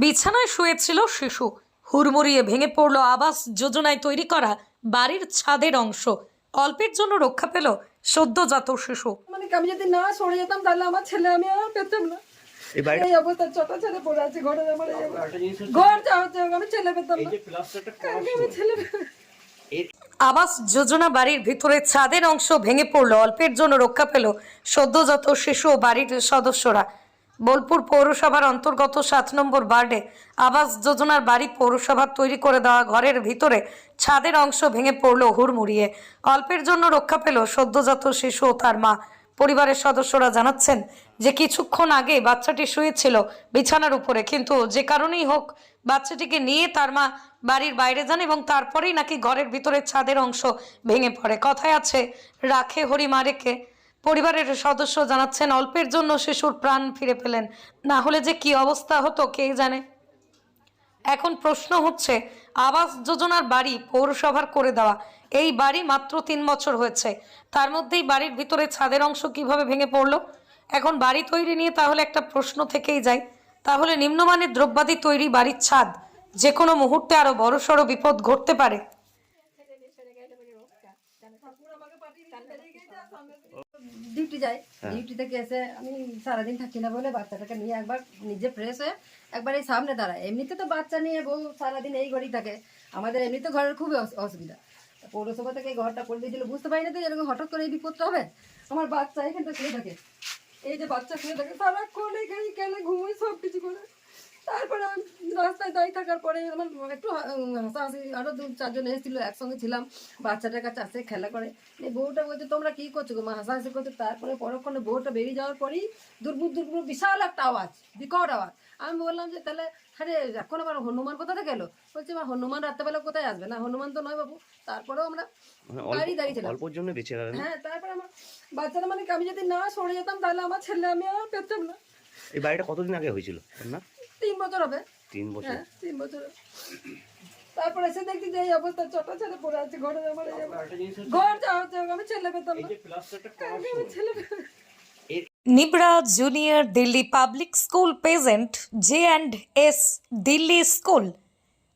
বিছানায় শুয়েছিল শিশু, হুড়মুড়িয়ে ভেঙে পড়ল আবাস যোজনায় তৈরি করা বাড়ির ছাদের অংশ। অল্পের জন্য রক্ষা পেল সদ্যজাত শিশু। মানে আমি যদি না সরে যেতাম তাহলে আমার ছেলে আমি আর পেতাম না। এই অবস্থা ছোট ছেলে পড়ে আছে ঘরে, আমার ঘর চাচ্ছে, আমি ছেলে পেতাম না। আমি ছেলে আবাস যোজনা বাড়ির ভিতরে ছাদের অংশ ভেঙে পড়ল, অল্পের জন্য রক্ষা পেল সদ্যজাত শিশু ও বাড়ির সদস্যরা। বোলপুর পৌরসভার অন্তর্গত 7 নম্বর ওয়ার্ডে আবাস যোজনার বাড়ি পৌরসভার তৈরি করে দেওয়া ঘরের ভিতরে ছাদের অংশ ভেঙে পড়ল হুড়মুড়িয়ে। অল্পের জন্য রক্ষা পেল সদ্যজাত শিশু ও তার মা। পরিবারের সদস্যরা জানাচ্ছেন যে কিছুক্ষণ আগে বাচ্চাটি শুয়েছিল বিছানার উপরে, কিন্তু যে কারণেই হোক বাচ্চাটিকে নিয়ে তার মা বাড়ির বাইরে যান এবং তারপরেই নাকি ঘরের ভিতরে ছাদের অংশ ভেঙে পড়ে। কথায় আছে, রাখে হরি মারেকে। পরিবারের সদস্য জানাচ্ছেন অল্পের জন্য শিশুর প্রাণ ফিরে পেলেন, না হলে যে কি অবস্থা হতো কে জানে। এখন প্রশ্ন হচ্ছে, আবাস যোজনার বাড়ি পৌরসভার করে দেওয়া এই বাড়ি মাত্র 3 বছর হয়েছে, তার মধ্যেই বাড়ির ভিতরে ছাদের অংশ কিভাবে ভেঙে পড়লো। এখন বাড়ি তৈরি নিয়ে তাহলে একটা প্রশ্ন থেকেই যায়, তাহলে নিম্নমানের দ্রব্যাদি তৈরি বাড়ির ছাদ যে কোনো মুহূর্তে আরো বড়সড় বিপদ ঘটতে পারে। ডিউটি যাই, ডিউটি থেকে এসে আমি সারাদিন থাকি না বলে বাচ্চাটাকে নিয়ে একবার নিজে ফ্রেশ হয়ে একবার এই সামনে দাঁড়ায়। এমনিতে তো বাচ্চা নিয়ে বউ সারাদিন এই ঘরেই থাকে, আমাদের এমনিতে ঘরের খুবই অসুবিধা। পৌরসভা থেকে এই ঘরটা করে দিয়েছিল, বুঝতে পারি না তো এরকম হঠাৎ করে এই বিপদটা হবে। আমার বাচ্চা এখানটা শুয়ে থাকে, এই যে বাচ্চা শুয়ে থাকে সারাক্ষণ এখানে কেনে ঘুমোই সব কিছু করে। তারপরে আমি রাস্তায় দাঁড়িয়ে থাকার পরে আমার একটু হাসাহাসি, আরো 2-4 জন এসেছিল, একসঙ্গে ছিলাম। বাচ্চাটার কাছে আসে খেলা করে, বউটা বলছে তোমরা কি করছো গো, মা হাসাহাসি করছে। তারপরে পরক্ষণে বউটা বেরিয়ে যাওয়ার পরেই দুর্বুর দুর্বুর বিশাল একটা আওয়াজ, বিকট আওয়াজ। আমি বললাম যে তাহলে আরে এখন আবার হনুমান কোথা থেকে এলো? বলছে মা হনুমান রাত্রেবেলা কোথায় আসবে, না হনুমান তো নয় বাবু। তারপরেও আমরা দাঁড়িয়ে ছিলাম। হ্যাঁ, তারপরে আমার বাচ্চারা মানে আমি যদি না সরে যেতাম তাহলে আমার ছেলে আমি আর পেতাম না। এই বাড়িটা কতদিন আগে হয়েছিল না? 3 বছর হবে। 3 বছর? হ্যাঁ, 3 বছর। তারপরে এসে দেখছি যে এই অবস্থা ছোট ছেলে পড়ে আছে ঘরে, আমার ঘর চাচ্ছে, আমি ছেলে পেতাম না। আমি ছেলে Nibra junior Delhi public school present J&S Delhi school.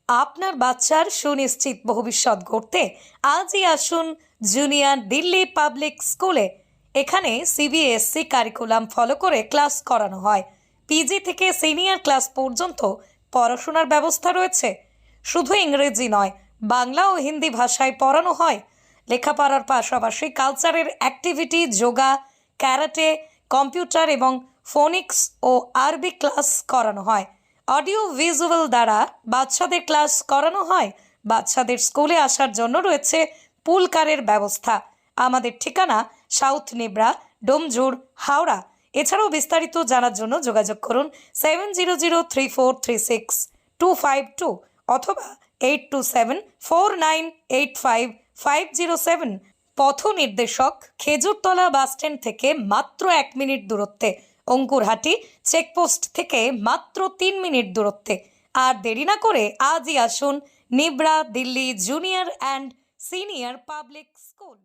আপনার বাচ্চার সুনিশ্চিত ভবিষ্যৎ গড়তে আজই আসুন জুনিয়র দিল্লি পাবলিক স্কুলে। এখানে CBSE কারিকুলাম ফলো করে ক্লাস করানো হয়। পিজি থেকে সিনিয়র ক্লাস পর্যন্ত পড়াশোনার ব্যবস্থা রয়েছে। শুধু ইংরেজি নয়, বাংলা ও হিন্দি ভাষায় পড়ানো হয়। লেখাপড়ার পাশাপাশি কালচারের অ্যাক্টিভিটি, যোগা, ক্যারাটে, কম্পিউটার এবং ফোনিক্স ও আরবি ক্লাস করানো হয়। অডিও ভিজুয়াল দ্বারা বাচ্চাদের ক্লাস করানো হয়। বাচ্চাদের স্কুলে আসার জন্য রয়েছে পুল কারের ব্যবস্থা। আমাদের ঠিকানা সাউথ নিবরা, ডোমজুর, হাওড়া। এছাড়াও বিস্তারিত জানার জন্য যোগাযোগ করুন 7003436252 অথবা 8274985507। পথ নির্দেশক খেজুরতলা বাসস্ট্যান্ড থেকে মাত্র 1 মিনিট দূরত্বে, অঙ্কুরহাটি চেকপোস্ট থেকে মাত্র 3 মিনিট দূরত্বে। আর দেরি না করে আজই আসুন Nibra Delhi junior and senior public school.